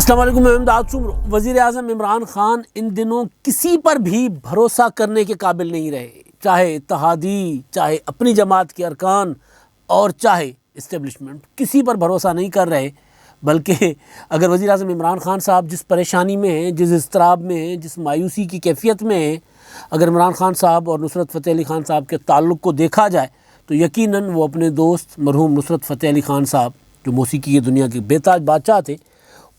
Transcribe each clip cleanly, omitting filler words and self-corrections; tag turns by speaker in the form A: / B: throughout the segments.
A: السلام علیکم، میں امداد عمر۔ وزیر اعظم عمران خان ان دنوں کسی پر بھی بھروسہ کرنے کے قابل نہیں رہے، چاہے اتحادی، چاہے اپنی جماعت کے ارکان اور چاہے اسٹیبلشمنٹ، کسی پر بھروسہ نہیں کر رہے۔ بلکہ اگر وزیر اعظم عمران خان صاحب جس پریشانی میں ہیں، جس اضطراب میں ہیں، جس مایوسی کی کیفیت میں ہیں، اگر عمران خان صاحب اور نصرت فتح علی خان صاحب کے تعلق کو دیکھا جائے تو یقیناً وہ اپنے دوست مرحوم نصرت فتح علی خان صاحب جو موسیقی کی دنیا کے بے تاج بادشاہ تھے،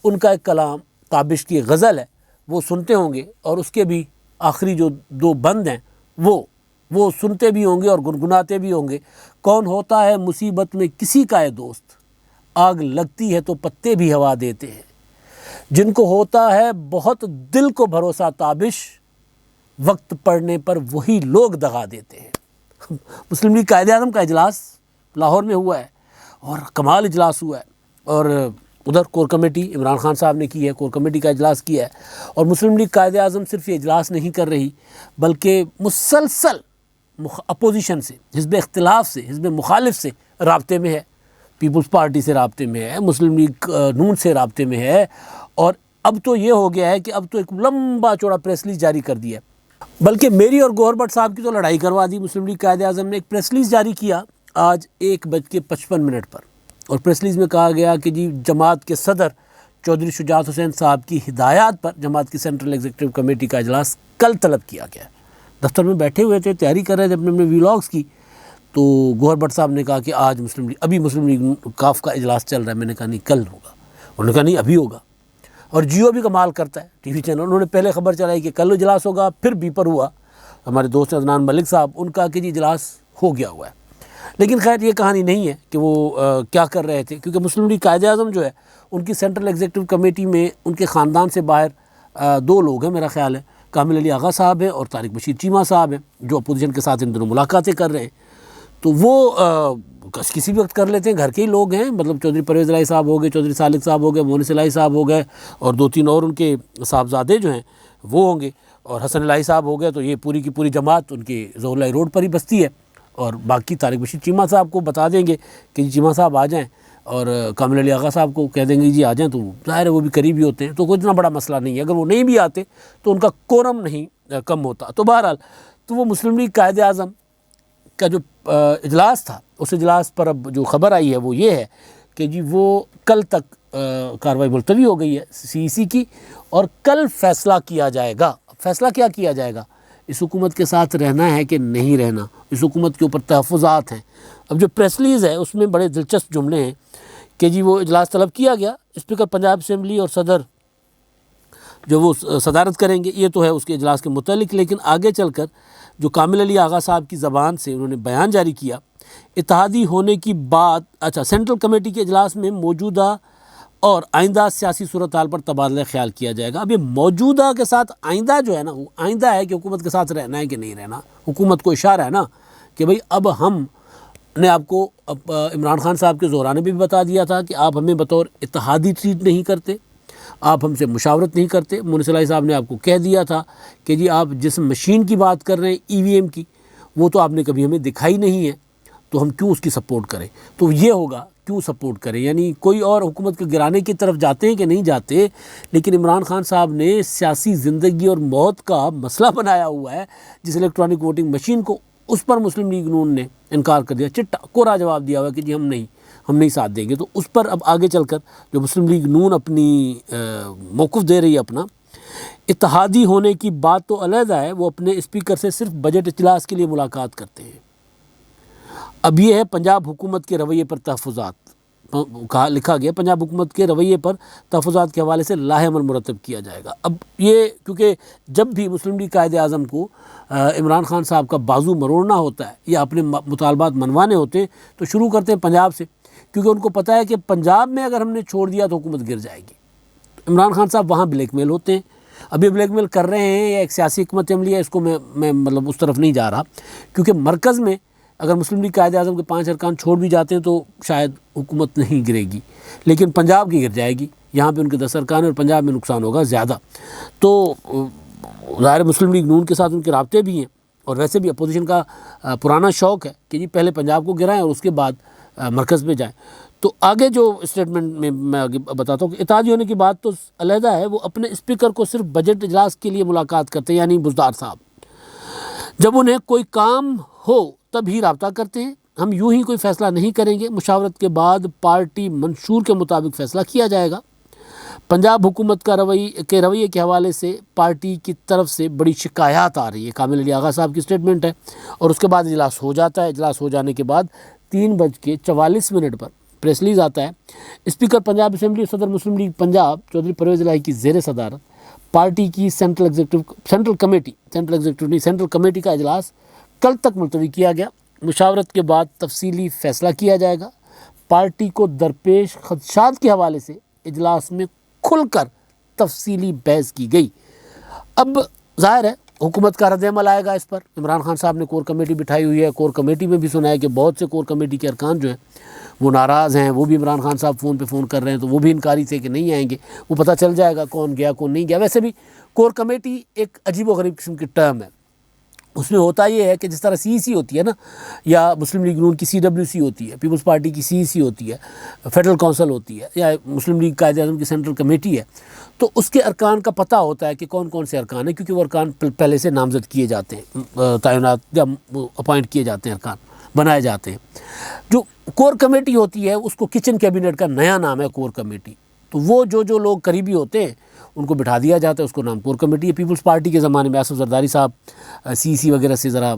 A: ان کا ایک کلام تابش کی غزل ہے، وہ سنتے ہوں گے، اور اس کے بھی آخری جو دو بند ہیں وہ سنتے بھی ہوں گے اور گنگناتے بھی ہوں گے۔ کون ہوتا ہے مصیبت میں کسی کا ہے دوست، آگ لگتی ہے تو پتے بھی ہوا دیتے ہیں۔ جن کو ہوتا ہے بہت دل کو بھروسہ تابش، وقت پڑنے پر وہی لوگ دغا دیتے ہیں۔ مسلم لیگ قائد اعظم کا اجلاس لاہور میں ہوا ہے اور کمال اجلاس ہوا ہے، اور ادھر کور کمیٹی عمران خان صاحب نے کی ہے، کور کمیٹی کا اجلاس کیا ہے، اور مسلم لیگ قائد اعظم صرف یہ اجلاس نہیں کر رہی بلکہ مسلسل اپوزیشن سے، حزب اختلاف سے، حزب مخالف سے رابطے میں ہے، پیپلز پارٹی سے رابطے میں ہے، مسلم لیگ نون سے رابطے میں ہے، اور اب تو یہ ہو گیا ہے کہ اب تو ایک لمبا چوڑا پریس ریلیز جاری کر دیا ہے۔ بلکہ میری اور گوہر بٹ صاحب کی تو لڑائی کروا دی۔ مسلم لیگ قائد اعظم نے ایک پریس ریلیز جاری کیا آج 1:55 پر، اور پریس ریلیز میں کہا گیا کہ جی جماعت کے صدر چودھری شجاعت حسین صاحب کی ہدایات پر جماعت کی سینٹرل ایگزیکٹو کمیٹی کا اجلاس کل طلب کیا گیا ہے۔ دفتر میں بیٹھے ہوئے تھے، تیاری کر رہے تھے اپنے ویلاگس کی، تو گوہر بٹ صاحب نے کہا کہ آج ابھی مسلم لیگ کاف کا اجلاس چل رہا ہے۔ میں نے کہا نہیں کل ہوگا، انہوں نے کہا نہیں ابھی ہوگا۔ اور جیو بھی کمال کرتا ہے، ٹی وی چینل، انہوں نے پہلے خبر چلائی کہ کل اجلاس ہوگا، پھر بی پر ہوا ہمارے دوست عدنان ملک صاحب، ان کا کہ جی اجلاس ہو گیا ہوا ہے۔ لیکن خیر یہ کہانی نہیں ہے کہ وہ کیا کر رہے تھے، کیونکہ مسلم لیگ قائد اعظم جو ہے ان کی سینٹرل ایگزیکٹو کمیٹی میں ان کے خاندان سے باہر دو لوگ ہیں، میرا خیال ہے کامل علی آغا صاحب ہیں اور طارق بشیر چیمہ صاحب ہیں، جو اپوزیشن کے ساتھ ان دنوں ملاقاتیں کر رہے ہیں۔ تو وہ کسی بھی وقت کر لیتے ہیں، گھر کے ہی لوگ ہیں، مطلب چودھری پرویز الہی صاحب ہو گئے، چودھری سالک صاحب ہو گئے، مونس الہی صاحب ہو گئے، اور 2-3 اور ان کے صاحبزادے جو ہیں وہ ہوں گے، اور حسن الہی صاحب ہو گئے۔ تو یہ پوری کی پوری جماعت ان کے ظہور الہی روڈ پر ہی بستی ہے، اور باقی طارق بشیر چیمہ صاحب کو بتا دیں گے کہ جی چیمہ صاحب آ جائیں، اور کامل علی آغا صاحب کو کہہ دیں گے جی آ جائیں، تو ظاہر ہے وہ بھی قریبی ہوتے ہیں، تو کوئی اتنا بڑا مسئلہ نہیں ہے۔ اگر وہ نہیں بھی آتے تو ان کا کورم نہیں کم ہوتا۔ تو بہرحال تو وہ مسلم لیگ قائد اعظم کا جو اجلاس تھا، اس اجلاس پر اب جو خبر آئی ہے وہ یہ ہے کہ جی وہ کل تک کارروائی ملتوی ہو گئی ہے سی ای سی کی، اور کل فیصلہ کیا جائے گا۔ فیصلہ کیا کیا جائے گا؟ اس حکومت کے ساتھ رہنا ہے کہ نہیں رہنا، اس حکومت کے اوپر تحفظات ہیں۔ اب جو پریس ریلیز ہے اس میں بڑے دلچسپ جملے ہیں کہ جی وہ اجلاس طلب کیا گیا، اسپیکر پنجاب اسمبلی اور صدر جو وہ صدارت کریں گے، یہ تو ہے اس کے اجلاس کے متعلق، لیکن آگے چل کر جو کامل علی آغا صاحب کی زبان سے انہوں نے بیان جاری کیا، اتحادی ہونے کی بات، سینٹرل کمیٹی کے اجلاس میں موجودہ اور آئندہ سیاسی صورتحال پر تبادلہ خیال کیا جائے گا۔ اب یہ موجودہ کے ساتھ آئندہ جو ہے نا، وہ آئندہ ہے کہ حکومت کے ساتھ رہنا ہے کہ نہیں رہنا۔ حکومت کو اشارہ ہے نا کہ بھئی اب ہم نے آپ کو عمران خان صاحب کے زہرا نے بھی بتا دیا تھا کہ آپ ہمیں بطور اتحادی ٹریٹ نہیں کرتے، آپ ہم سے مشاورت نہیں کرتے۔ مونس الہی صاحب نے آپ کو کہہ دیا تھا کہ جی آپ جس مشین کی بات کر رہے ہیں ای وی ایم کی، وہ تو آپ نے کبھی ہمیں دکھائی نہیں ہے، تو ہم کیوں اس کی سپورٹ کریں؟ تو یہ ہوگا کیوں سپورٹ کریں، یعنی کوئی اور حکومت کے گرانے کی طرف جاتے ہیں کہ نہیں جاتے۔ لیکن عمران خان صاحب نے سیاسی زندگی اور موت کا مسئلہ بنایا ہوا ہے، جس الیکٹرانک ووٹنگ مشین کو، اس پر مسلم لیگ نون نے انکار کر دیا، چٹا کوڑا جواب دیا ہوا کہ جی ہم نہیں ساتھ دیں گے۔ تو اس پر اب آگے چل کر جو مسلم لیگ نون اپنی موقف دے رہی ہے اپنا، اتحادی ہونے کی بات تو علیحدہ ہے، وہ اپنے اسپیکر سے صرف بجٹ اجلاس کے لیے ملاقات کرتے ہیں۔ اب یہ ہے پنجاب حکومت کے رویے پر تحفظات، لکھا گیا پنجاب حکومت کے رویے پر تحفظات کے حوالے سے لاہ عمل مرتب کیا جائے گا۔ اب یہ کیونکہ جب بھی مسلم لیگ قائد اعظم کو عمران خان صاحب کا بازو مروڑنا ہوتا ہے یا اپنے مطالبات منوانے ہوتے ہیں تو شروع کرتے ہیں پنجاب سے، کیونکہ ان کو پتہ ہے کہ پنجاب میں اگر ہم نے چھوڑ دیا تو حکومت گر جائے گی۔ عمران خان صاحب وہاں بلیک میل ہوتے ہیں، اب یہ بلیک میل کر رہے ہیں یا ایک سیاسی حکمت عملی ہے، اس کو میں مطلب اس طرف نہیں جا رہا، کیونکہ مرکز میں اگر مسلم لیگ قائد اعظم کے 5 ارکان چھوڑ بھی جاتے ہیں تو شاید حکومت نہیں گرے گی، لیکن پنجاب کی گر جائے گی، یہاں پہ ان کے 10 ارکان ہیں اور پنجاب میں نقصان ہوگا زیادہ۔ تو ظاہر مسلم لیگ نون کے ساتھ ان کے رابطے بھی ہیں، اور ویسے بھی اپوزیشن کا پرانا شوق ہے کہ جی پہلے پنجاب کو گرائیں اور اس کے بعد مرکز میں جائیں۔ تو آگے جو اسٹیٹمنٹ میں آگے بتاتا ہوں کہ اتحادی ہونے کی بات تو علیحدہ ہے، وہ اپنے اسپیکر کو صرف بجٹ اجلاس کے لیے ملاقات کرتے ہیں، یعنی بزدار صاحب، جب انہیں کوئی کام ہو تب ہی رابطہ کرتے ہیں۔ ہم یوں ہی کوئی فیصلہ نہیں کریں گے، مشاورت کے بعد پارٹی منشور کے مطابق فیصلہ کیا جائے گا۔ پنجاب حکومت کا رویے کے حوالے سے پارٹی کی طرف سے بڑی شکایات آ رہی ہے، کامل علی آغا صاحب کی اسٹیٹمنٹ ہے، اور اس کے بعد اجلاس ہو جاتا ہے۔ اجلاس ہو جانے کے بعد 3:44 پر پریس ریلیز آتا ہے، اسپیکر پنجاب اسمبلی صدر مسلم لیگ پنجاب چودھری پرویز الہی کی زیر صدارت پارٹی کی سینٹرل کمیٹی کا اجلاس کل تک ملتوی کیا گیا۔ مشاورت کے بعد تفصیلی فیصلہ کیا جائے گا۔ پارٹی کو درپیش خدشات کے حوالے سے اجلاس میں کھل کر تفصیلی بحث کی گئی۔ اب ظاہر ہے حکومت کا رد عمل آئے گا اس پر۔ عمران خان صاحب نے کور کمیٹی بٹھائی ہوئی ہے، کور کمیٹی میں بھی سنا ہے کہ بہت سے کور کمیٹی کے ارکان جو ہیں وہ ناراض ہیں، وہ بھی عمران خان صاحب فون کر رہے ہیں، تو وہ بھی انکاری تھے کہ نہیں آئیں گے، وہ پتہ چل جائے گا کون گیا کون نہیں گیا۔ ویسے بھی کور کمیٹی ایک عجیب و غریب قسم کی ٹرم ہے، اس میں ہوتا یہ ہے کہ جس طرح CEC ہوتی ہے نا، یا مسلم لیگ نون کی CWC ہوتی ہے، پیپلز پارٹی کی CEC ہوتی ہے، فیڈرل کونسل ہوتی ہے، یا مسلم لیگ قائد اعظم کی سینٹرل کمیٹی ہے، تو اس کے ارکان کا پتہ ہوتا ہے کہ کون کون سے ارکان ہیں، کیونکہ وہ ارکان پہلے سے نامزد کیے جاتے ہیں، تعینات یا اپوائنٹ کیے جاتے ہیں، ارکان بنائے جاتے ہیں۔ جو کور کمیٹی ہوتی ہے اس کو کچن کیبنٹ کا نیا نام ہے کور کمیٹی، تو وہ جو لوگ قریبی ہوتے ہیں ان کو بٹھا دیا جاتا ہے، اس کو نام کور کمیٹی ہے۔ پیپلز پارٹی کے زمانے میں آصف زرداری صاحب CEC وغیرہ سے ذرا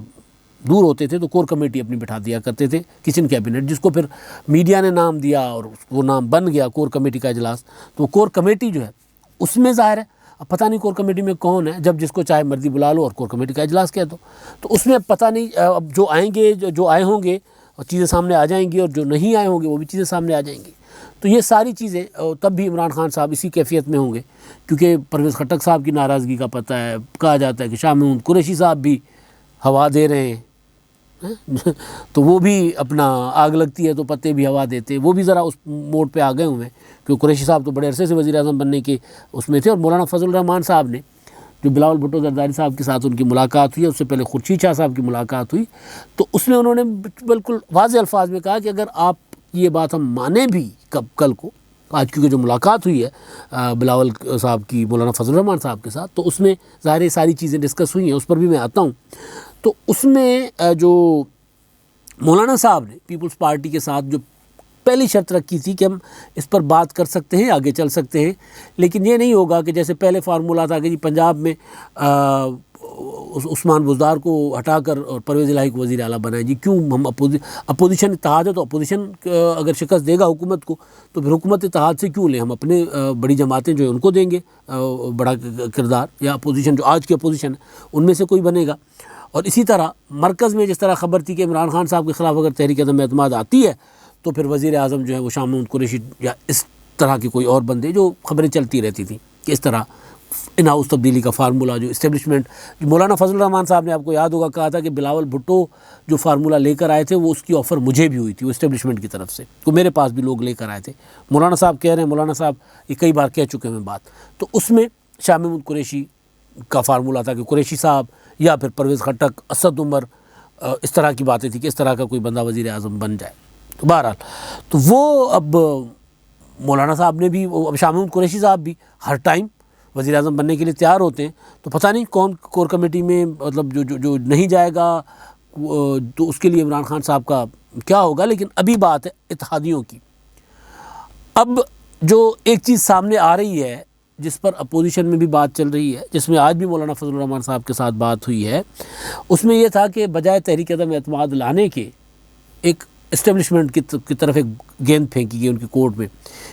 A: دور ہوتے تھے تو کور کمیٹی اپنی بٹھا دیا کرتے تھے، کچن کیبنٹ، جس کو پھر میڈیا نے نام دیا اور وہ نام بن گیا کور کمیٹی کا اجلاس۔ تو کور کمیٹی جو ہے اس میں ظاہر ہے اب پتہ نہیں کور کمیٹی میں کون ہے، جب جس کو چاہے مرضی بلا لو اور کور کمیٹی کا اجلاس کہہ دو، تو اس میں پتہ نہیں اب جو آئیں گے، جو آئے ہوں گے اور چیزیں سامنے آ جائیں گی، اور جو نہیں آئے ہوں گے وہ بھی چیزیں سامنے آ جائیں گی۔ تو یہ ساری چیزیں تب بھی عمران خان صاحب اسی کیفیت میں ہوں گے، کیونکہ پرویز خٹک صاحب کی ناراضگی کا پتہ ہے، کہا جاتا ہے کہ شاہ محمود قریشی صاحب بھی ہوا دے رہے ہیں، تو وہ بھی اپنا آگ لگتی ہے تو پتے بھی ہوا دیتے، وہ بھی ذرا اس موڈ پہ آ گئے ہوئے ہیں، کیونکہ قریشی صاحب تو بڑے عرصے سے وزیر اعظم بننے کے اس میں تھے۔ اور مولانا فضل الرحمان صاحب نے جو بلاول بھٹو زرداری صاحب کے ساتھ ان کی ملاقات ہوئی، اس سے پہلے خورشید شاہ صاحب کی ملاقات ہوئی، تو اس میں انہوں نے بالکل واضح الفاظ میں کہا کہ اگر آپ یہ بات ہم مانیں بھی کل کو، آج کیونکہ جو ملاقات ہوئی ہے بلاول صاحب کی مولانا فضل الرحمان صاحب کے ساتھ، تو اس میں ظاہر ساری چیزیں ڈسکس ہوئی ہیں، اس پر بھی میں آتا ہوں۔ تو اس میں جو مولانا صاحب نے پیپلز پارٹی کے ساتھ جو پہلی شرط رکھی تھی کہ ہم اس پر بات کر سکتے ہیں، آگے چل سکتے ہیں، لیکن یہ نہیں ہوگا کہ جیسے پہلے فارمولہ تھا کہ جی پنجاب میں عثمان بزدار کو ہٹا کر اور پرویز الہی کو وزیر اعلیٰ بنائیں، جی کیوں ہم اپوزیشن اتحاد ہے تو اپوزیشن اگر شکست دے گا حکومت کو تو پھر حکومت اتحاد سے کیوں لیں، ہم اپنے بڑی جماعتیں جو ہیں ان کو دیں گے بڑا کردار، یا اپوزیشن جو آج کی اپوزیشن ہے ان میں سے کوئی بنے گا۔ اور اسی طرح مرکز میں جس طرح خبر تھی کہ عمران خان صاحب کے خلاف اگر تحریک عدم اعتماد آتی ہے تو پھر وزیر اعظم جو ہے وہ شاہ محمود قریشی یا اس طرح کے کوئی اور بندے، جو خبریں چلتی رہتی تھیں کہ اس طرح ان ہاؤس تبدیلی کا فارمولہ جو اسٹیبلشمنٹ، جو مولانا فضل الرحمان صاحب نے آپ کو یاد ہوگا کہا تھا کہ بلاول بھٹو جو فارمولہ لے کر آئے تھے وہ اس کی آفر مجھے بھی ہوئی تھی، وہ اسٹیبلشمنٹ کی طرف سے، تو میرے پاس بھی لوگ لے کر آئے تھے۔ مولانا صاحب کہہ رہے ہیں، مولانا صاحب یہ کئی بار کہہ چکے ہیں بات، تو اس میں شاہ محمود قریشی کا فارمولہ تھا کہ قریشی صاحب یا پھر پرویز خٹک، اسد عمر، اس طرح کی باتیں تھیں کہ اس طرح کا کوئی بندہ وزیر اعظم بن جائے۔ تو بہرحال تو وہ اب مولانا صاحب نے بھی، اب شاہ محمود قریشی صاحب بھی ہر ٹائم وزیر اعظم بننے کے لیے تیار ہوتے ہیں، تو پتہ نہیں کون کور کمیٹی میں مطلب جو نہیں جائے گا تو اس کے لیے عمران خان صاحب کا کیا ہوگا۔ لیکن ابھی بات ہے اتحادیوں کی۔ اب جو ایک چیز سامنے آ رہی ہے جس پر اپوزیشن میں بھی بات چل رہی ہے، جس میں آج بھی مولانا فضل الرحمان صاحب کے ساتھ بات ہوئی ہے، اس میں یہ تھا کہ بجائے تحریک عدم اعتماد لانے کے ایک اسٹیبلشمنٹ کی طرف ایک گیند پھینکی گئی ان کی کورٹ میں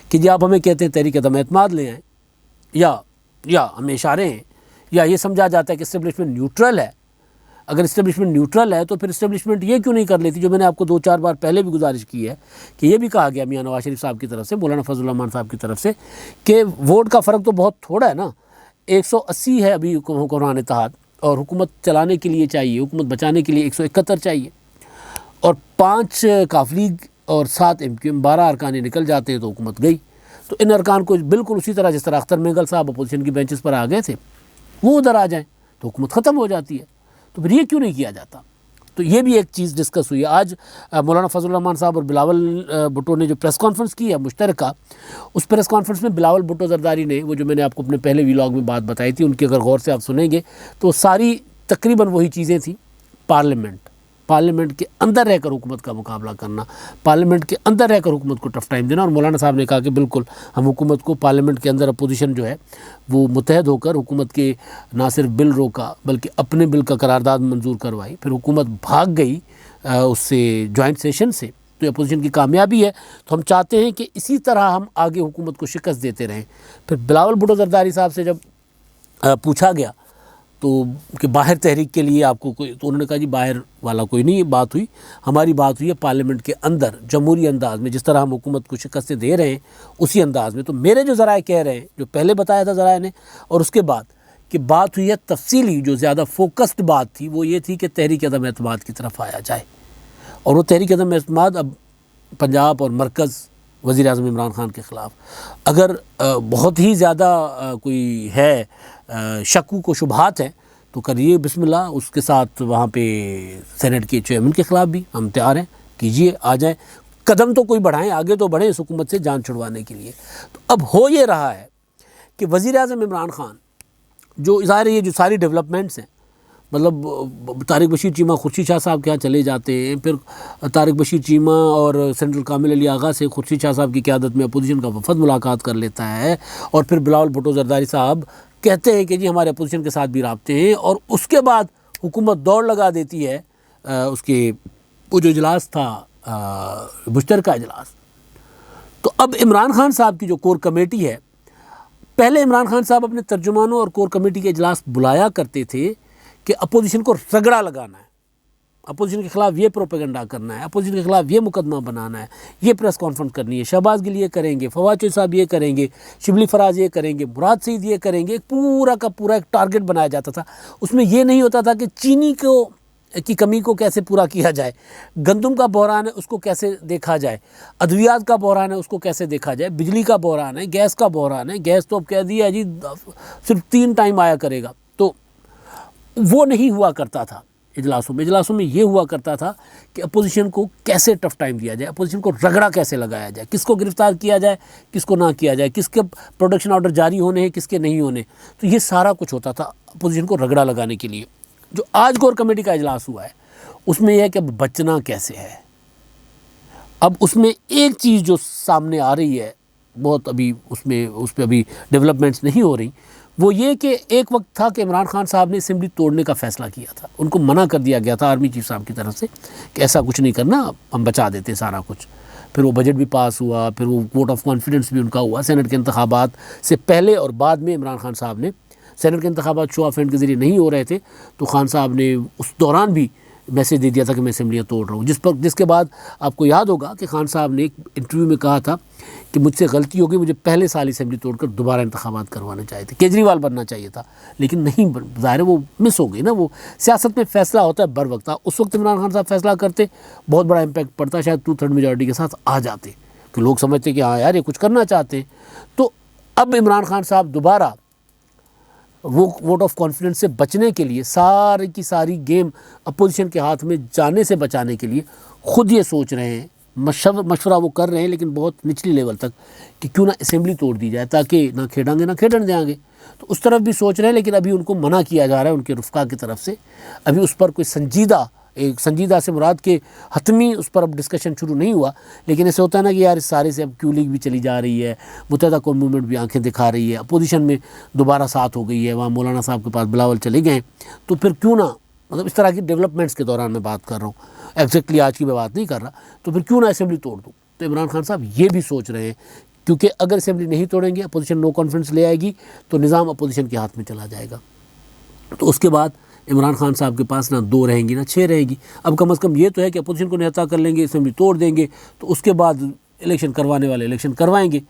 A: کہ جی آپ ہمیں کہتے ہیں تحریک عدم اعتماد لے آئیں، یا ہمیں اشارے ہیں، یا یہ سمجھا جاتا ہے کہ اسٹیبلشمنٹ نیوٹرل ہے۔ اگر اسٹیبلشمنٹ نیوٹرل ہے تو پھر اسٹیبلشمنٹ یہ کیوں نہیں کر لیتی، جو میں نے آپ کو 2-4 بار پہلے بھی گزارش کی ہے کہ یہ بھی کہا گیا میاں نواز شریف صاحب کی طرف سے، مولانا فضل الرحمان صاحب کی طرف سے، کہ ووٹ کا فرق تو بہت تھوڑا ہے نا، 180 ہے ابھی حکمران اتحاد، اور حکومت چلانے کے لیے چاہیے، حکومت بچانے کے لیے 171 چاہیے، اور 5 کاف لیگ اور 7 MQM 12 ارکان نکل جاتے ہیں تو حکومت گئی۔ تو ان ارکان کو بالکل اسی طرح جس طرح اختر مینگل صاحب اپوزیشن کی بینچز پر آ گئے تھے وہ ادھر آ جائیں تو حکومت ختم ہو جاتی ہے۔ تو پھر یہ کیوں نہیں کیا جاتا؟ تو یہ بھی ایک چیز ڈسکس ہوئی ہے. آج مولانا فضل الرحمان صاحب اور بلاول بھٹو نے جو پریس کانفرنس کی ہے مشترکہ، اس پریس کانفرنس میں بلاول بھٹو زرداری نے وہ جو میں نے آپ کو اپنے پہلے ویلاگ میں بات بتائی تھی، ان کی اگر غور سے آپ سنیں گے تو ساری تقریباً وہی چیزیں تھیں. پارلیمنٹ کے اندر رہ کر حکومت کا مقابلہ کرنا، پارلیمنٹ کے اندر رہ کر حکومت کو ٹف ٹائم دینا. اور مولانا صاحب نے کہا کہ بالکل ہم حکومت کو پارلیمنٹ کے اندر اپوزیشن جو ہے وہ متحد ہو کر حکومت کے نہ صرف بل روکا بلکہ اپنے بل کا قرارداد منظور کروائی، پھر حکومت بھاگ گئی اس سے جوائنٹ سیشن سے. تو یہ اپوزیشن کی کامیابی ہے. تو ہم چاہتے ہیں کہ اسی طرح ہم آگے حکومت کو شکست دیتے رہیں. پھر بلاول بھٹو زرداری صاحب سے جب پوچھا گیا تو کہ باہر تحریک کے لیے آپ کو کوئی، تو انہوں نے کہا جی باہر والا کوئی نہیں بات ہوئی، ہماری بات ہوئی ہے پارلیمنٹ کے اندر جمہوری انداز میں، جس طرح ہم حکومت کو شکست دے رہے ہیں اسی انداز میں. تو میرے جو ذرائع کہہ رہے ہیں، جو پہلے بتایا تھا ذرائع نے، اور اس کے بعد کہ بات ہوئی ہے تفصیلی، جو زیادہ فوکسڈ بات تھی وہ یہ تھی کہ تحریک عدم اعتماد کی طرف آیا جائے. اور وہ تحریک عدم اعتماد اب پنجاب اور مرکز وزیر اعظم عمران خان کے خلاف، اگر بہت ہی زیادہ کوئی ہے شکوک و شبہات ہیں تو کریے بسم اللہ، اس کے ساتھ وہاں پہ سینٹ کے چیئرمین کے خلاف بھی ہم تیار ہیں، کیجئے، آ جائیں، قدم تو کوئی بڑھائیں، آگے تو بڑھیں اس حکومت سے جان چھڑوانے کے لیے. تو اب ہو یہ رہا ہے کہ وزیر اعظم عمران خان جو ظاہر ہے یہ جو ساری ڈیولپمنٹس ہیں، مطلب طارق بشیر چیمہ خورشید شاہ صاحب کے یہاں چلے جاتے ہیں، پھر طارق بشیر چیمہ اور سینٹرل کامل علی آغا سے خورشید شاہ صاحب کی قیادت میں اپوزیشن کا وفد ملاقات کر لیتا ہے، اور پھر بلاول بھٹو زرداری صاحب کہتے ہیں کہ جی ہمارے اپوزیشن کے ساتھ بھی رابطے ہیں، اور اس کے بعد حکومت دوڑ لگا دیتی ہے اس کے وہ جو اجلاس تھا مشترکہ اجلاس. تو اب عمران خان صاحب کی جو کور کمیٹی ہے، پہلے عمران خان صاحب اپنے ترجمانوں اور کور کمیٹی کے اجلاس بلایا کرتے تھے کہ اپوزیشن کو رگڑا لگانا ہے، اپوزیشن کے خلاف یہ پروپیگنڈا کرنا ہے، اپوزیشن کے خلاف یہ مقدمہ بنانا ہے، یہ پریس کانفرنس کرنی ہے، شہباز گل یہ کریں گے، فواد چوہدری صاحب یہ کریں گے، شبلی فراز یہ کریں گے، مراد سعید یہ کریں گے. ایک پورا کا پورا ایک ٹارگٹ بنایا جاتا تھا. اس میں یہ نہیں ہوتا تھا کہ چینی کی کمی کو کیسے پورا کیا جائے، گندم کا بحران ہے اس کو کیسے دیکھا جائے، ادویات کا بحران ہے اس کو کیسے دیکھا جائے، بجلی کا بحران ہے، گیس کا بحران ہے، گیس تو اب کہہ دیا جی صرف 3 ٹائم آیا کرے گا. تو وہ نہیں ہوا کرتا تھا اجلاسوں میں یہ ہوا کرتا تھا کہ اپوزیشن کو کیسے ٹف ٹائم دیا جائے، اپوزیشن کو رگڑا کیسے لگایا جائے، کس کو گرفتار کیا جائے، کس کو نہ کیا جائے، کس کے پروڈکشن آرڈر جاری ہونے ہیں، کس کے نہیں ہونے. تو یہ سارا کچھ ہوتا تھا اپوزیشن کو رگڑا لگانے کے لیے. جو آج کور کمیٹی کا اجلاس ہوا ہے اس میں یہ ہے کہ اب بچنا کیسے ہے. اب اس میں ایک چیز جو سامنے آ رہی ہے بہت ابھی اس پہ ابھی ڈیولپمنٹس نہیں ہو رہی، وہ یہ کہ ایک وقت تھا کہ عمران خان صاحب نے اسمبلی توڑنے کا فیصلہ کیا تھا، ان کو منع کر دیا گیا تھا آرمی چیف صاحب کی طرف سے کہ ایسا کچھ نہیں کرنا، ہم بچا دیتے سارا کچھ. پھر وہ بجٹ بھی پاس ہوا، پھر وہ ووٹ آف کانفیڈنس بھی ان کا ہوا. سینٹ کے انتخابات سے پہلے اور بعد میں عمران خان صاحب نے، سینٹ کے انتخابات شو آف ہینڈ کے ذریعے نہیں ہو رہے تھے تو خان صاحب نے اس دوران بھی میسیج دے دیا تھا کہ میں اسمبلیاں توڑ رہا ہوں، جس کے بعد آپ کو یاد ہوگا کہ خان صاحب نے ایک انٹرویو میں کہا تھا کہ مجھ سے غلطی ہو گئی، مجھے پہلے سال اسمبلی توڑ کر دوبارہ انتخابات کروانے چاہیے تھے، کیجریوال بننا چاہیے تھا، لیکن نہیں، ظاہر ہے وہ مس ہو گئی نا. وہ سیاست میں فیصلہ ہوتا ہے بر وقت. اس وقت عمران خان صاحب فیصلہ کرتے بہت بڑا امپیکٹ پڑتا، شاید 2/3 میجورٹی کے ساتھ آ جاتے کہ لوگ سمجھتے کہ ہاں یار یہ کچھ کرنا چاہتے ہیں. تو اب عمران خان صاحب دوبارہ وہ ووٹ آف کانفیڈنس سے بچنے کے لیے ساری کی ساری گیم اپوزیشن کے ہاتھ میں جانے سے بچانے کے لیے خود یہ سوچ رہے ہیں، مشورہ وہ کر رہے ہیں لیکن بہت نچلی لیول تک، کہ کیوں نہ اسمبلی توڑ دی جائے تاکہ نہ کھیڑیں گے نہ کھیڑن دیں گے. تو اس طرف بھی سوچ رہے ہیں لیکن ابھی ان کو منع کیا جا رہا ہے ان کے رفقا کی طرف سے. ابھی اس پر کوئی سنجیدہ سے مراد کے حتمی اس پر اب ڈسکشن شروع نہیں ہوا. لیکن ایسے ہوتا ہے نا کہ یار اس سارے سے اب کیو لیگ بھی چلی جا رہی ہے، متحدہ قوم موومنٹ بھی آنکھیں دکھا رہی ہے، اپوزیشن میں دوبارہ ساتھ ہو گئی ہے، وہاں مولانا صاحب کے پاس بلاول چلے گئے، تو پھر کیوں نہ، مطلب اس طرح کی ڈیولپمنٹس کے دوران میں بات کر رہا ہوں، ایگزیکٹلی آج کی میں بات نہیں کر رہا، تو پھر کیوں نہ اسمبلی توڑ دوں. تو عمران خان صاحب یہ بھی سوچ رہے ہیں، کیونکہ اگر اسمبلی نہیں توڑیں گے، اپوزیشن نو کانفیڈنس لے آئے گی تو نظام اپوزیشن کے ہاتھ میں چلا جائے گا. تو اس کے بعد عمران خان صاحب کے پاس نہ 2 رہیں گی نہ 6 رہے گی. اب کم از کم یہ تو ہے کہ اپوزیشن کو نہتا کر لیں گے، اسمبلی توڑ دیں گے، تو اس کے بعد الیکشن کروانے والے الیکشن کروائیں گے.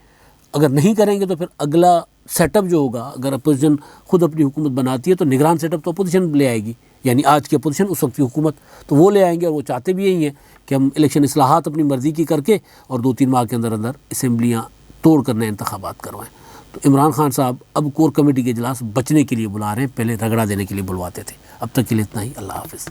A: اگر نہیں کریں گے تو پھر اگلا سیٹ اپ جو ہوگا، اگر اپوزیشن خود اپنی حکومت بناتی ہے تو نگران سیٹ اپ تو اپوزیشن لے آئے گی، یعنی آج کی اپوزیشن اس وقت کی حکومت، تو وہ لے آئیں گے. اور وہ چاہتے بھی یہی ہیں کہ ہم الیکشن اصلاحات اپنی مرضی کی کر کے اور 2-3 ماہ کے اندر اسمبلیاں توڑ کر نئے انتخابات کروائیں. تو عمران خان صاحب اب کور کمیٹی کے اجلاس بچنے کے لیے بلا رہے ہیں، پہلے رگڑا دینے کے لیے بلواتے تھے. اب تک کے لیے اتنا ہی. اللہ حافظ.